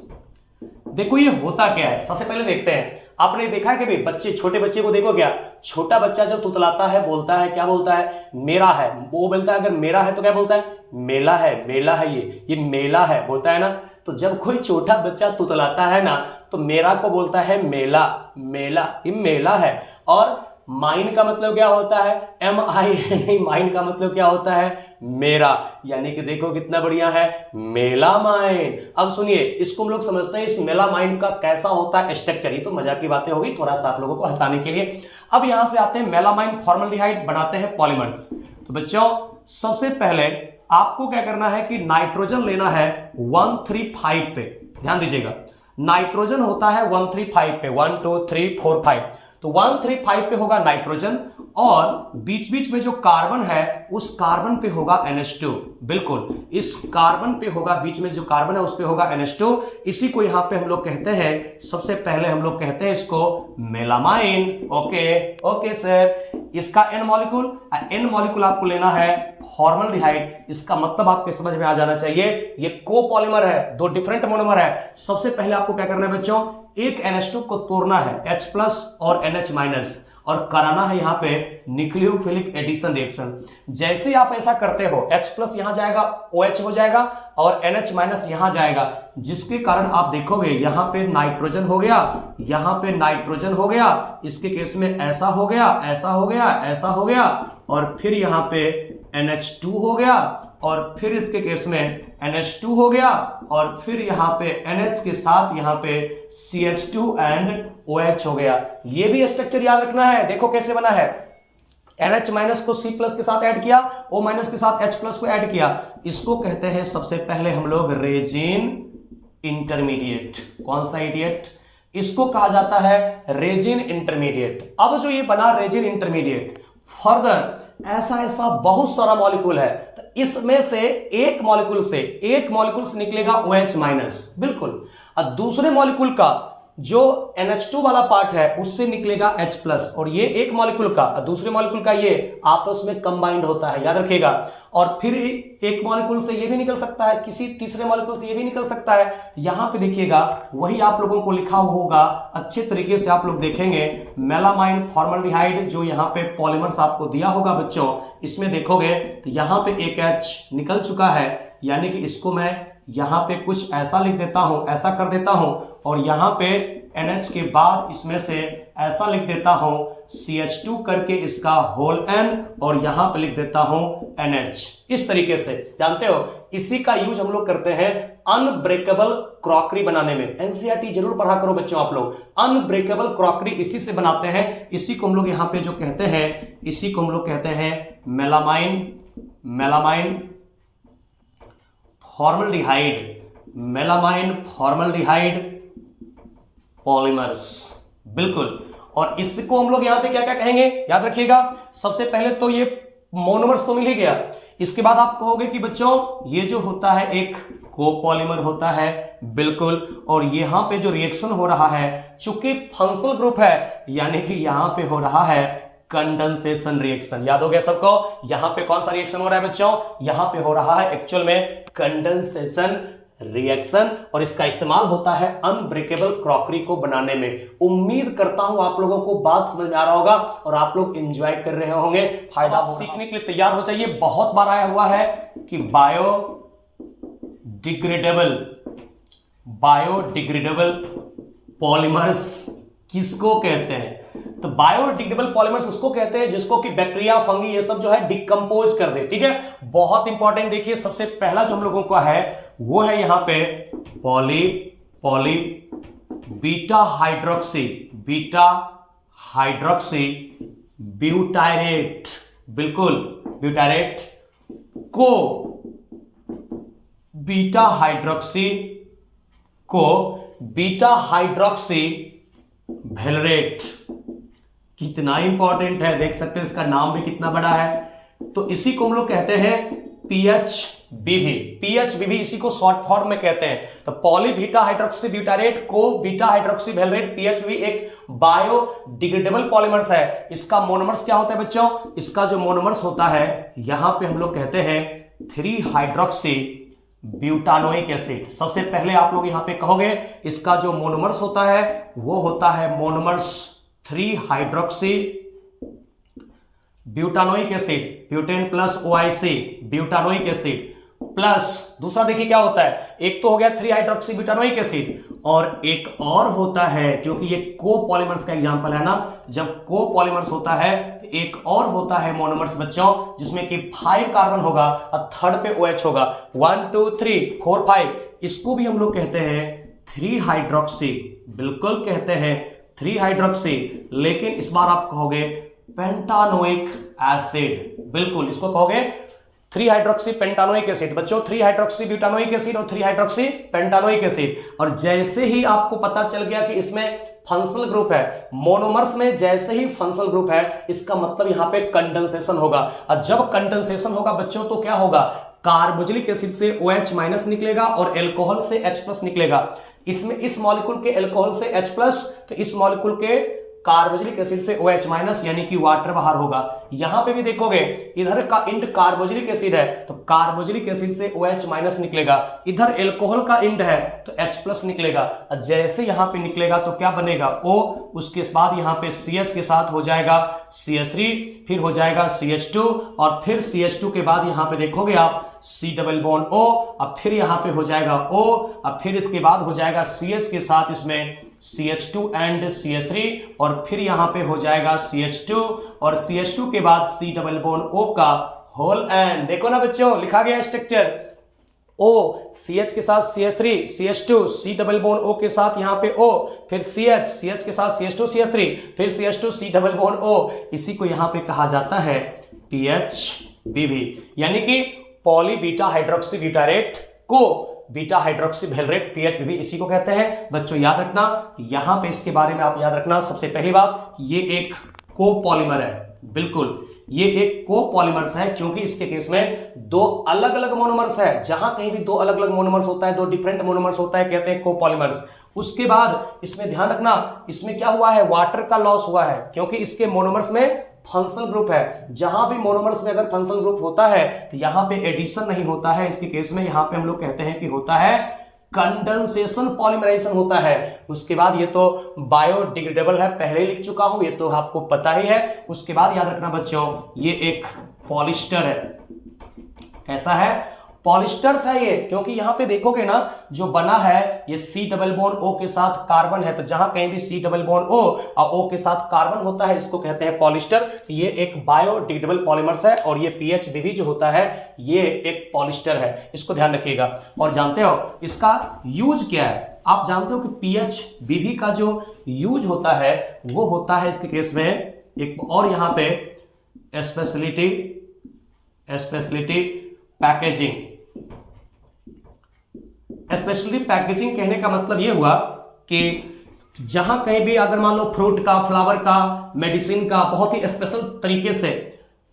देखो ये होता क्या है, सबसे पहले देखते हैं। आपने देखा है कि भाई बच्चे, छोटे बच्चे को देखो, क्या छोटा बच्चा जब तुतलाता है बोलता है, क्या बोलता है? मेरा है। वो बोलता है अगर मेरा है तो क्या बोलता है? मेला है, मेला है, ये मेला है बोलता है ना। तो जब कोई छोटा बच्चा तुतलाता है ना तो मेरा को बोलता है मेला, मेला, ये मेला है। और माइन का मतलब क्या होता है? MIN, माइन का मतलब क्या होता है? मेरा, यानी कि देखो कितना बढ़िया है, मेलामाइन। अब सुनिए, इसको हम लोग समझते हैं इस मेलामाइन का कैसा होता है स्ट्रक्चर। ये तो मजाक की बातें होगी, थोड़ा सा आप लोगों को हंसाने के लिए। अब यहां से आते हैं मेलामाइन फॉर्मल्डिहाइड बनाते हैं पॉलीमर्स। तो बच्चों सबसे पहले आपको क्या करना है कि नाइट्रोजन लेना है 135 पे, ध्यान दीजिएगा, नाइट्रोजन होता है 135 पे, 1 2 3 4 5, तो 135 पे होगा नाइट्रोजन, और बीच बीच में जो कार्बन है उस कार्बन पे होगा NH2, बिल्कुल, इस कार्बन पे होगा, बीच में जो कार्बन है उस पे होगा NH2। इसी को यहां पे हम लोग कहते हैं, सबसे पहले हम लोग कहते हैं इसको मेलामाइन। ओके सर, इसका N मॉलिक्यूल आपको लेना है फॉर्मल्डिहाइड। इसका मतलब आपके समझ में आ जाना चाहिए, ये कोपॉलीमर है, दो डिफरेंट मोनोमर है। सबसे पहले आपको क्या करना है बच्चों, एक NH2 को तोड़ना है, H+ और NH- और कराना है यहां पे न्यूक्लियोफिलिक एडिशन रिएक्शन। जैसे आप ऐसा करते हो, H+ यहां जाएगा, OH हो जाएगा, और NH- यहां जाएगा, जिसके कारण आप देखोगे यहां पे नाइट्रोजन हो गया, यहां पे नाइट्रोजन हो गया, इसके केस में ऐसा हो गया, ऐसा हो गया, ऐसा हो गया, और फिर यहां पे NH2 हो गया, और फिर इसके केस में NH2 हो गया, और फिर यहां पे NH के साथ यहां पे CH2 एंड OH हो गया। ये भी स्ट्रक्चर याद रखना है, देखो कैसे बना है, NH- को C+ के साथ ऐड किया, O- के साथ H+ को ऐड किया, इसको कहते हैं सबसे पहले हम लोग रेजिन इंटरमीडिएट। कौन सा इडियट? इसको कहा जाता है रेजिन इंटरमीडिएट। अब जो ये बना रेजिन इंटरमीडिएट, फर्दर ऐसा बहुत सारा मॉलिक्यूल है, तो इसमें से एक मॉलिक्यूल से निकलेगा OH-, बिल्कुल, और दूसरे मॉलिक्यूल का जो NH2 वाला पार्ट है उससे निकलेगा H+, और ये एक मॉलिक्यूल का और दूसरे मॉलिक्यूल का ये आपस में कंबाइंड होता है, याद रखिएगा। और फिर एक मॉलिक्यूल से ये भी निकल सकता है, किसी तीसरे मॉलिक्यूल से ये भी निकल सकता है। यहां पे देखिएगा, वही आप लोगों को लिखा होगा, अच्छे तरीके से आप लोग देखेंगे, मेलामाइन फॉर्मल्डिहाइड जो यहाँ पे पॉलीमर्स आपको दिया होगा बच्चों, इसमें देखोगे तो यहाँ पे एक H निकल चुका है, यानी कि इसको मैं यहां पे कुछ ऐसा लिख देता हूं, ऐसा कर देता हूं, और यहां पे NH के बाद इसमें से ऐसा लिख देता हूं CH2 करके इसका होल N, और यहां पे लिख देता हूं NH। इस तरीके से, जानते हो, इसी का यूज हम लोग करते हैं अनब्रेकेबल क्रॉकरी बनाने में। NCERT जरूर पढ़ा करो बच्चों आप लोग, अनब्रेकेबल क्रॉकरी इसी से बनाते हैं। इसी को हम लोग यहां पे जो कहते हैं, इसी को हम लोग कहते हैं मेलामाइन फॉर्मल्डिहाइड पॉलीमर्स, बिल्कुल। और इसको हम लोग यहां पे क्या क्या कहेंगे, याद रखिएगा। सबसे पहले तो ये मोनोमर्स तो मिल ही गया। इसके बाद आप कहोगे कि बच्चों ये जो होता है एक कोपॉलीमर होता है, बिल्कुल, और यहां पे जो रिएक्शन हो रहा है चूंकि फंक्शनल ग्रुप है यानी कि यहां पे हो रहा है कंडेंसेशन रिएक्शन। याद हो गया सबको? यहां पे कौन सा रिएक्शन हो रहा है बच्चों? यहां पे हो रहा है एक्चुअल में कंडेंसेशन रिएक्शन, और इसका इस्तेमाल होता है अनब्रेकेबल क्रॉकरी को बनाने में। उम्मीद करता हूं आप लोगों को बात समझ में आ रहा होगा और आप लोग एंजॉय कर रहे होंगे, फायदा सीखने के लिए तैयार हो जाइए। बहुत बार आया हुआ है कि बायोडिग्रेडेबल पॉलीमर्स किसको कहते हैं? तो बायोडिग्रेडेबल पॉलीमर्स उसको कहते हैं जिसको कि बैक्टीरिया, फंगी ये सब जो है डिकम्पोज कर दे। ठीक है, बहुत इंपॉर्टेंट। देखिए सबसे पहला जो हम लोगों का है वो है यहां पे पॉली बीटा हाइड्रोक्सी ब्यूटायरेट, बिल्कुल ब्यूटायरेट को बीटा हाइड्रोक्सी वेलरेट। कितना इंपॉर्टेंट है, देख सकते हो इसका नाम भी कितना बड़ा है। तो इसी को हम लोग कहते हैं पीएचबीवी, इसी को शॉर्ट फॉर्म में कहते हैं। तो पॉली बीटा हाइड्रोक्सी ब्यूटारेट को बीटा हाइड्रोक्सी वेलरेट पीएचबीवी एक बायोडिग्रेडेबल पॉलीमर्स है। इसका मोनोमर्स क्या होता है बच्चों? इसका जो मोनोमर्स होता है यहां पे हम लोग कहते हैं 3 हाइड्रोक्सी ब्यूटानोइक एसिड। सबसे पहले आप लोग यहां पे कहोगे इसका जो मोनोमर्स होता है वो होता है monomers 3 hydroxy butanoic acid, butane plus OIC butanoic acid, plus दूसरा देखिए क्या होता है, एक तो हो गया 3 हाइड्रोक्सी ब्यूटानोइक एसिड और एक और होता है, क्योंकि ये कोपॉलीमर्स का एग्जांपल है ना, जब कोपॉलीमर्स होता है तो एक और होता है मोनोमर्स बच्चों जिसमें कि 5 कार्बन होगा और थर्ड पे OH होगा। 1 2 3 4 5, इसको भी हम लोग कहते हैं 3 हाइड्रोक्सी, बिल्कुल कहते हैं 3 हाइड्रोक्सी, लेकिन इस बार आप कहोगे पेंटानोइक एसिड, बिल्कुल इसको कहोगे 3 हाइड्रोक्सी पेंटानोइक एसिड। बच्चों 3 हाइड्रोक्सी ब्यूटानोइक एसिड और 3 हाइड्रोक्सी पेंटानोइक एसिड। और जैसे ही आपको पता चल गया कि इसमें फंक्शनल ग्रुप है, मोनोमर्स में जैसे ही फंक्शनल ग्रुप है, इसका मतलब यहां पे कंडेंसेशन होगा। और जब कंडेंसेशन होगा बच्चों तो क्या होगा, कार्बोक्सिलिक एसिड से OH माइनस निकलेगा और एल्कोहल से H प्लस निकलेगा। इसमें इस मॉलिक्यूल के एल्कोहल से H प्लस, तो इस मॉलिक्यूल के कार्बोक्सिलिक एसिड से OH माइनस यानी कि वाटर बाहर होगा। यहां पे भी देखोगे इधर का इंड कार्बोक्सिलिक एसिड है तो कार्बोक्सिलिक एसिड से OH माइनस निकलेगा, इधर एल्कोहल का इंड है तो H प्लस निकलेगा। जैसे यहां पे निकलेगा तो क्या बनेगा O, उसके बाद यहां पे CH के साथ हो जाएगा CH3, फिर हो जाएगा CH2 और फिर CH2 के बाद यहां पे देखोगे आप C डबल बॉन्ड O, अब फिर यहां पे हो जाएगा O, अब फिर इसके बाद हो जाएगा CH के साथ इसमें CH2 एंड CH3 और फिर यहां पे हो जाएगा CH2 और CH2 के बाद C डबल बॉन्ड O का होल एंड। देखो ना बच्चों लिखा गया स्ट्रक्चर, O CH के साथ CH3, CH2, C double bond O के साथ यहां पे O, फिर CH के साथ CH2 CH3, फिर CH2 C double bond O। इसी को यहां पे कहा जाता है PHBV, यानी कि पॉली बीटा हाइड्रोक्सी ब्यूटारेट को बीटा हाइड्रोक्सी वेलरेट PHBV, इसी को कहते हैं। बच्चों याद रखना, यहां पे इसके बारे में आप याद रखना सबसे पहली बात, ये एक कोपॉलीमर है, बिल्कुल ये एक कोपॉलीमर्स है, क्योंकि इसके केस में 2 अलग अलग मोनोमर्स है। जहां कहीं भी 2 अलग अलग मोनोमर्स होता है, 2 डिफरेंट मोनोमर्स होता है, कहते हैं कोपॉलीमर्स। उसके बाद इसमें ध्यान रखना, इसमें क्या हुआ है, वाटर का लॉस हुआ है, क्योंकि इसके मोनोमर्स में फंक्शनल ग्रुप है। जहां भी मोनोमर्स में अगर फंक्शनल ग्रुप होता है तो यहां पे एडिशन नहीं होता है, इसके केस में यहां पे हम लोग कहते हैं कि होता है कंडेंसेशन पॉलीमराइजेशन होता है। उसके बाद ये तो बायोडिग्रेडेबल है, पहले ही लिख चुका हूं, ये तो आपको पता ही है। उसके बाद याद रखना बच्चों ये एक पॉलिस्टर है, कैसा है, पॉलिस्टर्स है ये, क्योंकि यहां पे देखोगे ना जो बना है ये C डबल बॉन्ड O के साथ कार्बन है, तो जहां कहीं भी C डबल बॉन्ड O और O के साथ कार्बन होता है इसको कहते हैं पॉलिस्टर। ये एक बायोडिग्रेडेबल पॉलीमर्स है और ये PHBV जो होता है ये एक पॉलिस्टर है, इसको ध्यान रखिएगा। और जानते हो इसका यूज क्या है, आप जानते हो कि PHBV का जो यूज होता है वो होता है इसके केस में एक और यहां पे स्पेशलिटी पैकेजिंग। स्पेशली पैकेजिंग कहने का मतलब यह हुआ कि जहां कहीं भी अगर मान लो फ्रूट का, फ्लावर का, मेडिसिन का बहुत ही स्पेशल तरीके से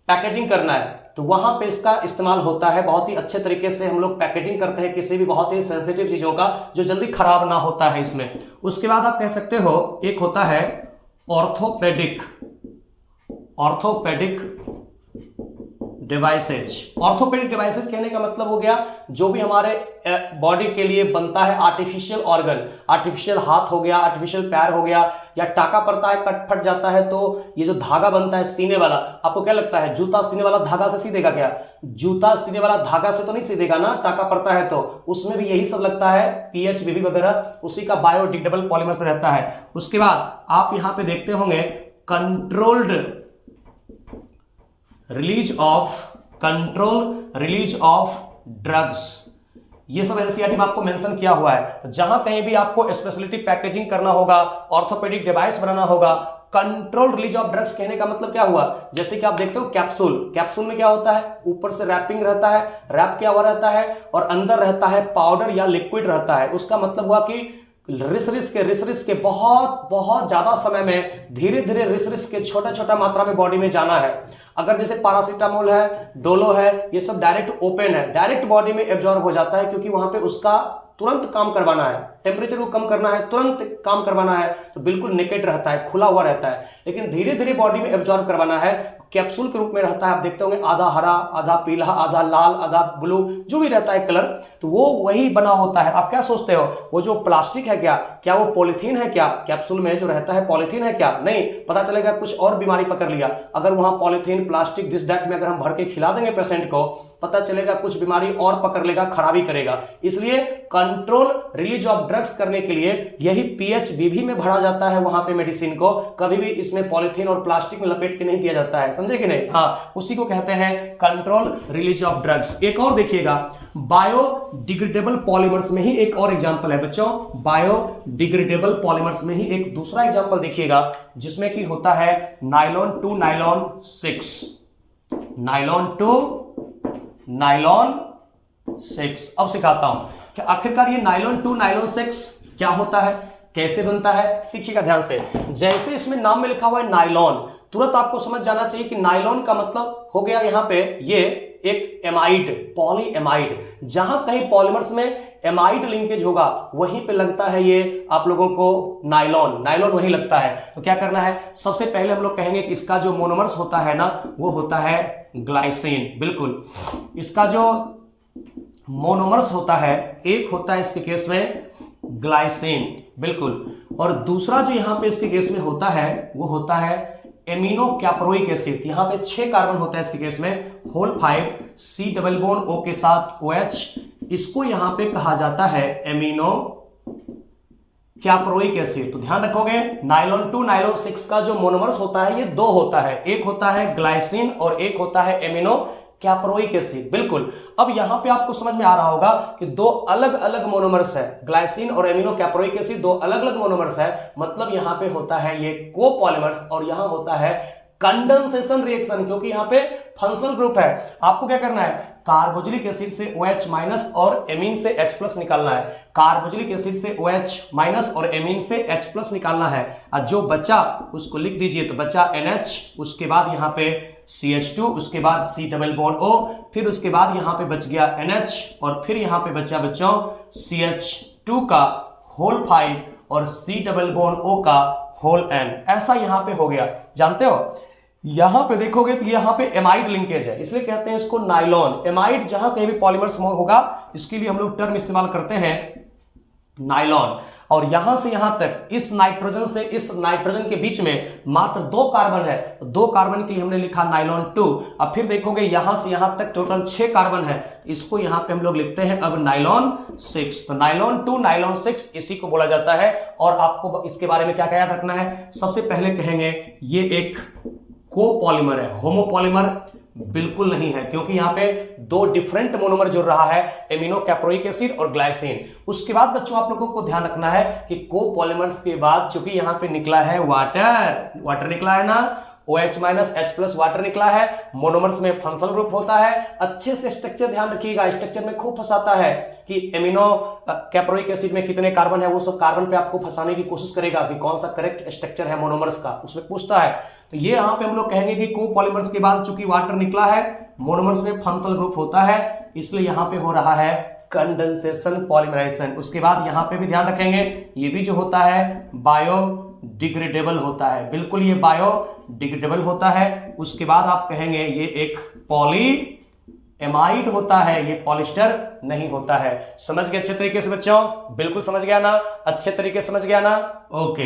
पैकेजिंग करना है तो वहां पे इसका इस्तेमाल होता है। बहुत ही अच्छे तरीके से हम लोग पैकेजिंग करते हैं किसी भी बहुत ही सेंसिटिव चीजों का, जो जल्दी खराब ना होता है इसमें। उसके बाद आप कह सकते हो एक होता है ऑर्थोपेडिक डिवाइसेज। ऑर्थोपेडिक डिवाइसेज कहने का मतलब हो गया जो भी हमारे बॉडी के लिए बनता है आर्टिफिशियल ऑर्गन, आर्टिफिशियल हाथ हो गया, आर्टिफिशियल पैर हो गया, या टाका पड़ता है, कट फट जाता है तो ये जो धागा बनता है सीने वाला, आपको क्या लगता है जूता सीने वाला धागा से सीधेगा क्या? जूता सीने वाला धागा से तो नहीं सीधेगा ना, टाका पड़ता है तो उसमें भी यही सब लगता है, पीएचबीबी वगैरह, उसी का बायोडिग्रेडेबल पॉलीमर से रहता है। उसके बाद आप यहां पे देखते होंगे कंट्रोल रिलीज ऑफ ड्रग्स, ये सब एनसीईआरटी में आपको मेंशन किया हुआ है। तो जहां कहीं भी आपको स्पेशलिटी पैकेजिंग करना होगा, ऑर्थोपेडिक डिवाइस बनाना होगा, कंट्रोल रिलीज ऑफ ड्रग्स कहने का मतलब क्या हुआ, जैसे कि आप देखते हो कैप्सूल में क्या होता है, ऊपर से रैपिंग रहता है, रैप किया हुआ रहता है, और अंदर रहता है पाउडर या लिक्विड रहता है। उसका मतलब हुआ कि रिस के बहुत ज्यादा समय में धीरे धीरे रिस के छोटा मात्रा में बॉडी में जाना है। अगर जैसे पैरासीटामोल है, डोलो है, ये सब डायरेक्ट ओपन है, डायरेक्ट बॉडी में एब्जॉर्ब हो जाता है, क्योंकि वहां पे उसका तुरंत काम करवाना है, टेम्परेचर को कम करना है, तुरंत काम करवाना है, तो बिल्कुल नेकेड रहता है, खुला हुआ रहता है। लेकिन धीरे धीरे बॉडी में एब्जॉर्ब करवाना है, कैप्सूल के रूप में रहता है। आप देखते होंगे आधा हरा, आधा पीला, आधा लाल, आधा ब्लू, जो भी रहता है कलर, तो वो वही बना होता है। आप क्या सोचते हो वो जो प्लास्टिक है क्या वो पॉलीथीन है क्या? कैप्सूल में जो रहता है पॉलीथीन है क्या? नहीं, पता चलेगा कुछ और बीमारी पकड़ लिया। अगर वहां पॉलीथीन, प्लास्टिक, दिस दैट में अगर हम भर के खिला देंगे पेशेंट को, पता चलेगा कुछ बीमारी और पकड़ लेगा, खराबी करेगा। इसलिए कंट्रोल रिलीज ऑफ ड्रग्स करने के लिए यही पीएचबीवी में भरा जाता है वहां पे मेडिसिन को, कभी भी इसमें पॉलीथीन और प्लास्टिक में लपेट के नहीं दिया जाता है, समझे कि नहीं? हाँ, उसी को कहते हैं कंट्रोल रिलीज ऑफ ड्रग्स। एक और देखिएगा, बायोडिग्रेडेबल पॉलीमर्स में ही एक और एग्जांपल है बच्चों, बायोडिग्रेडेबल पॉलीमर्स में ही एक दूसरा एग्जांपल देखिएगा, जिसमें कि होता है नायलॉन टू नायलॉन 6। अब सिखाता हूं कि आखिरकार ये नायलॉन टू नायलॉन 6 क्या होता है, कैसे बनता है, सीखिएगा ध्यान से। जैसे इसमें नाम में लिखा हुआ है नायलॉन, तुरंत आपको समझ जाना चाहिए कि नायलॉन का मतलब हो गया यहां पे ये एक एमाइड, पॉली एमाइड। जहां कहीं पॉलीमर्स में एमाइड लिंकेज होगा वहीं पे लगता है ये आप लोगों को नायलॉन वहीं लगता है। तो क्या करना है, सबसे पहले हम लोग कहेंगे कि इसका जो मोनोमर्स होता है ना, वो होता है ग्लाइसिन। बिल्कुल, इसका जो मोनोमर्स होता है, एक होता है इसके केस में ग्लाइसिन, बिल्कुल, और दूसरा जो यहां पे इसके केस में होता है वो होता है एमिनो कैप्रोइक एसिड। यहां पे 6 कार्बन होता है इसके केस में, whole 5 C double bond O के साथ OH, इसको यहां पे कहा जाता है एमिनो कैप्रोइक एसिड। तो ध्यान रखोगे, नायलॉन टू नायलॉन 6 का जो मोनोमर्स होता है ये 2 होता है, एक होता है ग्लाइसिन और एक होता है एमिनो कैप्रोइक एसिड। बिल्कुल, अब यहां पे आपको समझ में आ रहा होगा कि 2 अलग अलग मोनोमर्स है, ग्लाइसिन और एमिनो कैप्रोइक एसिड 2 अलग अलग मोनोमर्स है, मतलब यहां पे होता है ये कोपॉलीमर्स और यहां होता है कंडेंसेशन रिएक्शन, क्योंकि यहां पे फंक्शनल ग्रुप है। आपको क्या करना है, कार्बोक्सिलिक एसिड से OH माइनस और एमीन से H प्लस निकालना है, कार्बोक्सिलिक एसिड से OH माइनस और एमीन से H प्लस निकालना है। और जो बचा उसको लिख दीजिए, तो बचा NH, उसके बाद यहां पे CH2, उसके बाद C डबल बॉन्ड O, फिर उसके बाद यहां पे बच गया NH, और फिर यहां पे बचा बच्चों CH2 का होल 5 और C डबल बॉन्ड O का होल N। ऐसा यहां पे हो गया, जानते हो। यहां पे देखोगे तो यहां पे एमाइड लिंकेज है, इसलिए कहते हैं इसको नायलॉन। एमाइड जहां कहीं भी पॉलीमर्स होगा इसके लिए हम लोग टर्म इस्तेमाल करते हैं नायलॉन। और यहां से यहां तक इस नाइट्रोजन से इस नाइट्रोजन के बीच में मात्र 2 कार्बन है, तो 2 कार्बन के लिए हमने लिखा नायलॉन 2। अब फिर देखोगे यहां से यहां तक टोटल 6 कार्बन है, तो इसको यहां पे हम लोग लिखते हैं अब नायलॉन 6। तो नायलॉन 2 नायलॉन 6 इसी को बोला जाता है। और आपको इसके बारे में क्या क्या याद रखना है, सबसे पहले कहेंगे ये एक कोपॉलीमर है, होमोपॉलीमर बिल्कुल नहीं है, क्योंकि यहां पे 2 डिफरेंट मोनोमर जुड़ रहा है, एमिनो कैप्रोइक एसिड और ग्लाइसिन। उसके बाद बच्चों आप लोगों को ध्यान रखना है कि कोपॉलीमर्स के बाद चूंकि यहां पे निकला है वाटर निकला है ना, OH minus H plus water निकला है। मोनोमर्स में फंक्शनल ग्रुप होता है। अच्छे से स्ट्रक्चर ध्यान रखिएगा, स्ट्रक्चर में खूब फंसाता है कि एमिनो कैप्रोइक एसिड में कितने कार्बन है, वो सब कार्बन पे आपको फंसाने की कोशिश करेगा कि कौन सा करेक्ट स्ट्रक्चर है मोनोमर्स का, उसमें पूछता है। तो ये यहाँ पे हम लोग कहेंगे कि कोपॉलीमर्स के बाद चूंकि वाटर निकला है, मोनोमर्स में फंक्शनल ग्रुप होता है, इसलिए यहाँ पे हो रहा है कंडेंसेशन पॉलीमराइजेशन। उसके बाद यहाँ पे भी ध्यान रखेंगे, ये भी जो होता है बायोडिग्रेडेबल होता है, बिल्कुल ये बायोडिग्रेडेबल होता है। उसके बाद आप कहेंगे ये एक पॉलीएमाइड होता है, ये पॉलिस्टर नहीं होता है। समझ गए अच्छे तरीके से बच्चों? बिल्कुल समझ गया ना? अच्छे तरीके से समझ गया ना? ओके,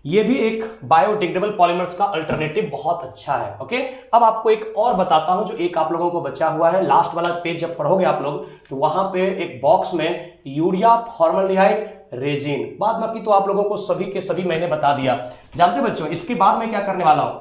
ये भी एक बायोडिग्रेडेबल पॉलीमर्स का अल्टरनेटिव बहुत अच्छा है। ओके, अब आपको एक और बताता हूं जो एक आप लोगों को बचा हुआ है। लास्ट वाला पेज जब पढ़ोगे आप लोग तो वहां पे एक बॉक्स में यूरिया फॉर्मल्डिहाइड रेजिन, बाद बाकी तो आप लोगों को सभी के सभी मैंने बता दिया। जानते बच्चों, इसके बाद मैं क्या करने वाला हूं,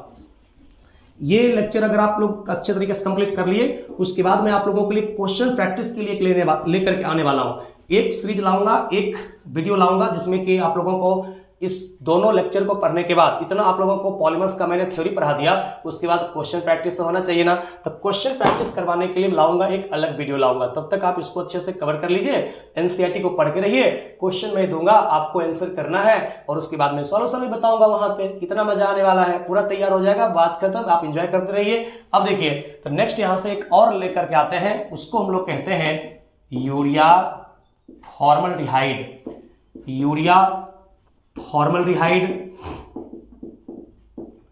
ये लेक्चर अगर आप लोग अच्छे तरीके से कंप्लीट कर लिए, उसके बाद मैं आप लोगों के लिए क्वेश्चन प्रैक्टिस के लिए लेकर के आने वाला हूं। एक सीरीज लाऊंगा, एक वीडियो लाऊंगा जिसमें कि आप लोगों को इस दोनों लेक्चर को पढ़ने के बाद, इतना आप लोगों को पॉलीमर्स का मैंने थ्योरी पढ़ा दिया, उसके बाद क्वेश्चन प्रैक्टिस तो होना चाहिए ना। तो क्वेश्चन प्रैक्टिस करवाने के लिए लाऊंगा, एक अलग वीडियो लाऊंगा। तब तक आप इसको अच्छे से कवर कर लीजिए, एनसीईआरटी को पढ़ के रहिए। क्वेश्चन मैं दूंगा, आपको आंसर करना है और उसके बाद मैं सॉल्यूशन भी बताऊंगा। वहां पे कितना मजा आने वाला है, पूरा तैयार हो जाएगा, बात खत्म, आप इंजॉय करते रहिए। अब देखिए, तो नेक्स्ट यहां से एक और लेकर के आते हैं, उसको हम लोग कहते हैं urea formaldehyde. Urea formaldehyde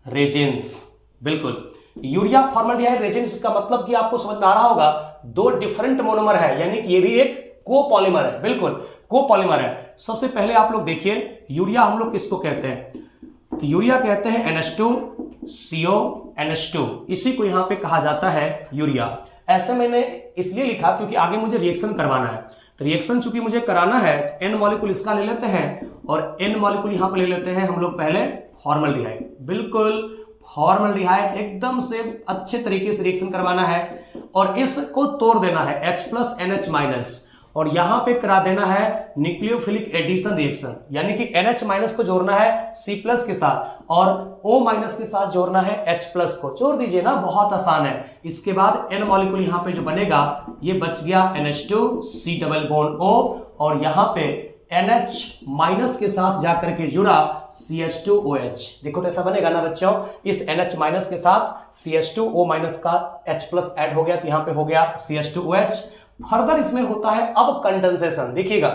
resins, बिल्कुल यूरिया फॉर्मल्डिहाइड रेजिन्स का मतलब कि आपको समझ में आ रहा होगा, दो डिफरेंट मोनोमर है, यानी कि ये भी एक कोपॉलीमर है, बिल्कुल कोपॉलीमर है। सबसे पहले आप लोग देखिए, यूरिया हम लोग किसको कहते हैं, तो यूरिया कहते हैं NH2CO NH2, इसी को यहां पे कहा जाता है यूरिया। ऐसे मैंने इसलिए लिखा क्योंकि आगे मुझे रिएक्शन करवाना है, तो रिएक्शन चूंकि मुझे कराना है, N मॉलिक्यूल इसका ले लेते हैं और N मॉलिक्यूल यहां पे ले लेते हैं हम लोग पहले फॉर्मल्डिहाइड। बिल्कुल फॉर्मल्डिहाइड एकदम से अच्छे तरीके से रिएक्शन करवाना है और इसको तोड़ देना है H प्लस NH माइनस, और यहां पे करा देना है न्यूक्लियोफिलिक एडिशन रिएक्शन, यानी कि NH माइनस को जोड़ना है C प्लस के साथ और O माइनस के साथ जोड़ना है H प्लस को। जोड़ दीजिए ना, बहुत आसान है। इसके बाद N मॉलिक्यूल यहां पे जो बनेगा, ये बच गया NH2 C double bond O, और यहां पे NH माइनस के साथ जाकर के जुड़ा CH2OH। देखो तो ऐसा बनेगा ना बच्चों, इस NH माइनस के साथ CH2O माइनस का H प्लस ऐड हो गया, तो यहां पे हो गया CH2OH। फर्दर इसमें होता है अब कंडेंसेशन, देखिएगा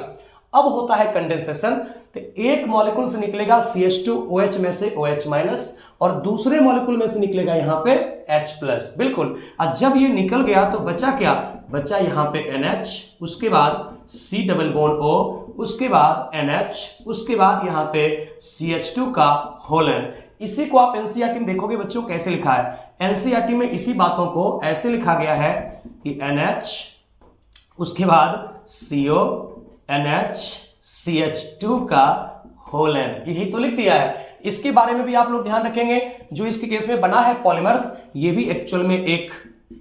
अब होता है कंडेंसेशन, तो एक मॉलिक्यूल से निकलेगा CH2OH में से OH माइनस और दूसरे मॉलिक्यूल में से निकलेगा यहां पे H प्लस, बिल्कुल। और जब ये निकल गया तो बचा क्या, बचा यहां पे NH, उसके बाद C डबल बॉन्ड O, उसके बाद NH, उसके बाद यहां पे CH2 का होल एन। इसी को आप एनसीईआरटी में देखोगे बच्चों कैसे लिखा है, एनसीईआरटी में इसी बातों को ऐसे लिखा गया है कि NH, उसके बाद CO NH CH2 का होल एन, यही तो लिख दिया है। इसके बारे में भी आप लोग ध्यान रखेंगे, जो इसके केस में बना है पॉलीमर्स, ये भी एक्चुअल में एक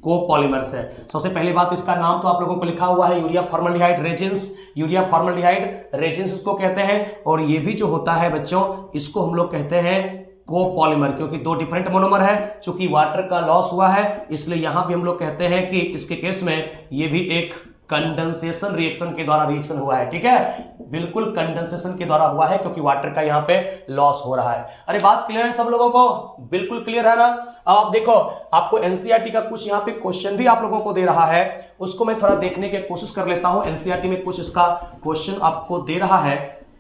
कोपॉलीमर्स है। सबसे पहली बात, इसका नाम तो आप लोगों को लिखा हुआ है urea formaldehyde resins, urea formaldehyde resins इसको कहते हैं। और ये भी जो होता है बच्चों, इसको हम लोग कहते हैं कोपॉलीमर, क्योंकि दो डिफरेंट मोनोमर है। चूंकि वाटर का लॉस हुआ है, इसलिए यहां भी हम लोग कहते हैं कि इसके केस में ये भी एक कंडेंसेशन रिएक्शन के द्वारा रिएक्शन हुआ है। ठीक है, बिल्कुल कंडेंसेशन के द्वारा हुआ है, क्योंकि वाटर का यहां पे लॉस हो रहा है। अरे बात क्लियर है सब लोगों को? बिल्कुल क्लियर है ना? अब आप देखो, आपको एनसीईआरटी का कुछ यहां पे क्वेश्चन भी आप लोगों को दे रहा है, उसको मैं थोड़ा देखने की कोशिश कर लेता हूं। एनसीईआरटी में कुछ इसका क्वेश्चन आपको दे रहा है,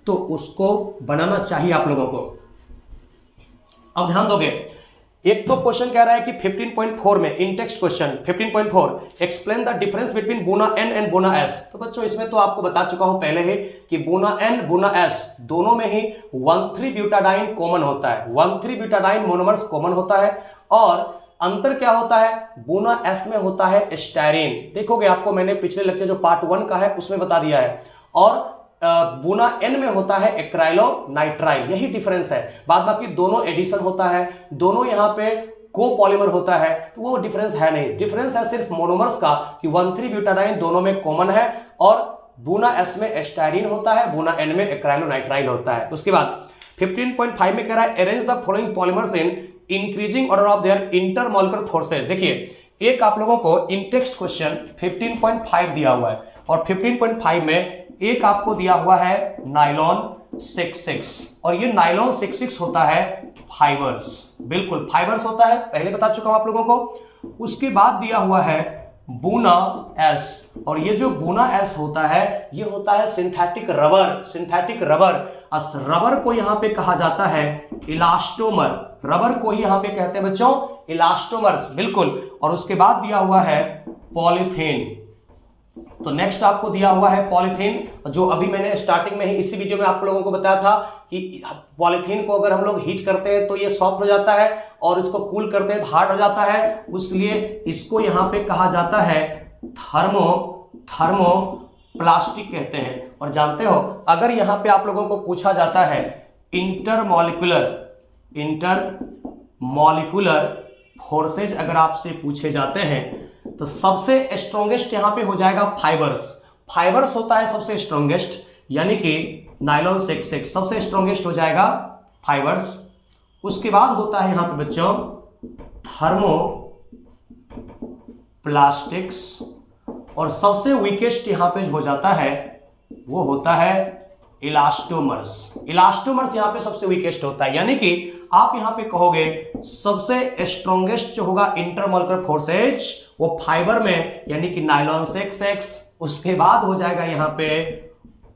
तो उसको बनाना चाहिए आप लोगों को। अब ध्यान दोगे, एक तो क्वेश्चन कह रहा है कि 15.4 में in text question 15.4 explain the difference between Buna N and Buna S। तो बच्चों इसमें तो आपको बता चुका हूं पहले ही कि बोना N बोना S दोनों में ही 1,3-ब्यूटाडाइन कॉमन होता है, 1,3-ब्यूटाडाइन मोनोमर्स कॉमन होता है। और अंतर क्या होता है, बोना S में होता है स्टायरीन, देखोगे आपको मैंने पिछले लेक्चर जो पार्ट 1 का है उसमें बता दिया है। और बोना N में होता है एक्राइलोनाइट्राइल, यही डिफरेंस है। बाद बाकी दोनों एडिशन होता है, दोनों यहां पे कोपॉलीमर होता है, तो वो डिफरेंस है नहीं। डिफरेंस है सिर्फ मोनोमर्स का कि 1,3-ब्यूटाडाइन दोनों में कॉमन है, और बोना S में स्टायरीन होता है, बोना N में एक्राइलोनाइट्राइल होता है। उसके बाद 15.5 में कह रहा है arrange the following polymers in increasing order of their intermolecular forces. देखिए एक आप लोगों को इन टेक्स्ट क्वेश्चन 15.5 दिया हुआ है और 15.5 में एक आपको दिया हुआ है नायलॉन 66 और ये नायलॉन 66 होता है फाइबर्स, बिल्कुल फाइबर्स होता है, पहले बता चुका हूं आप लोगों को। उसके बाद दिया हुआ है बूना एस और ये जो बूना एस होता है ये होता है synthetic rubber, synthetic rubber. Rubber को यहां पे कहा जाता है इलास्टोमर, रबर को ही यहां पे कहते हैं बच्चों इलास्टोमर्स, बिल्कुल। और उसके बाद दिया हुआ है पॉलीथीन। तो नेक्स्ट आपको दिया हुआ है पॉलीथीन, जो अभी मैंने स्टार्टिंग में ही इसी वीडियो में आप लोगों को बताया था कि पॉलीथीन को अगर हम लोग हीट करते हैं तो ये सॉफ्ट हो जाता है और इसको कूल करते हैं तो हार्ड हो जाता है, इसलिए इसको यहां पे कहा जाता है थर्मोप्लास्टिक कहते हैं। और जानते हो अगर यहां पे आप लोगों को पूछा जाता है इंटरमॉलिक्यूलर फोर्सेज अगर आपसे पूछे जाते हैं तो सबसे स्ट्रॉन्गेस्ट यहां पे हो जाएगा फाइबर्स, फाइबर्स होता है सबसे स्ट्रॉन्गेस्ट, यानी कि नायलॉन 66 सबसे स्ट्रॉन्गेस्ट हो जाएगा फाइबर्स। उसके बाद होता है यहां पे बच्चों थर्मोप्लास्टिक्स और सबसे वीकेस्ट यहां पे हो जाता है वो होता है इलास्टोमर्स, इलास्टोमर्स यहां पे सबसे वीकेस्ट होता है। यानी कि आप यहां पे कहोगे सबसे स्ट्रॉन्गेस्ट जो होगा इंटरमॉलिक्यूलर फोर्सेज वो फाइबर में, यानी कि नायलॉन 66। उसके बाद हो जाएगा यहां पे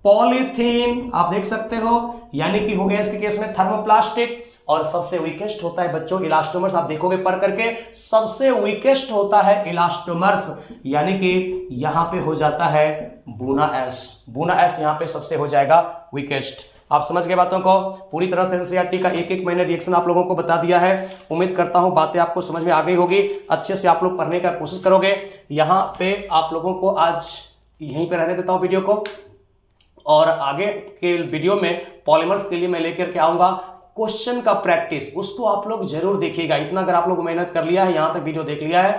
पॉलीथीन, आप देख सकते हो, यानी कि हो गया इसके केस में थर्मोप्लास्टिक। और सबसे वीकेस्ट होता है बच्चों इलास्टोमर्स, आप देखोगे पर करके सबसे वीकेस्ट होता है इलास्टोमर्स, यानी कि यहां पे हो जाता है बूना एस, बूना एस यहां पे सबसे हो जाएगा वीकेस्ट। आप समझ गए बातों को, पूरी तरह से एनसीईआरटी का एक एक मैंने रिएक्शन आप लोगों को बता दिया है। उम्मीद करता हूं बातें आपको समझ में आ गई होगी, अच्छे से आप लोग पढ़ने का कोशिश करोगे। यहां पे आप लोगों को आज यहीं पे रहने देता हूं वीडियो को, और आगे के वीडियो में पॉलीमर्स के लिए मैं लेकर के आऊंगा क्वेश्चन का प्रैक्टिस, उसको आप लोग जरूर देखिएगा। इतना अगर आप लोगों मेहनत कर लिया है, यहां तक वीडियो देख लिया है,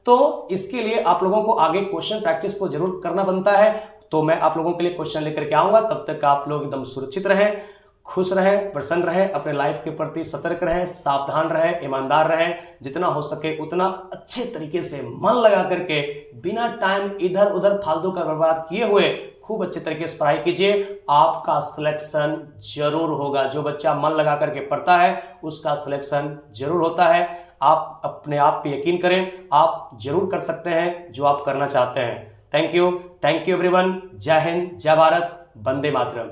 तो इसके लिए आप लोगों को आगे क्वेश्चन प्रैक्टिस को जरूर करना बनता है। तो मैं आप लोगों के लिए क्वेश्चन लेकर के आऊंगा, तब तक आप लोग एकदम सुरक्षित रहें, खुश रहें, प्रसन्न रहें, अपने लाइफ के प्रति सतर्क रहें, सावधान रहें, ईमानदार रहें, जितना हो सके उतना अच्छे तरीके से मन लगा करके बिना टाइम इधर उधर फालतू का बर्बाद किए हुए खूब अच्छे तरीके से पढ़ाई कीजिए। आपका सिलेक्शन जरूर होगा, जो बच्चा मन लगा करके पढ़ता है उसका सिलेक्शन जरूर होता है। आप अपने आप पे यकीन करें, आप जरूर कर सकते हैं जो आप करना चाहते हैं। Thank you everyone. जय हिंद, जय भारत, वंदे मातरम।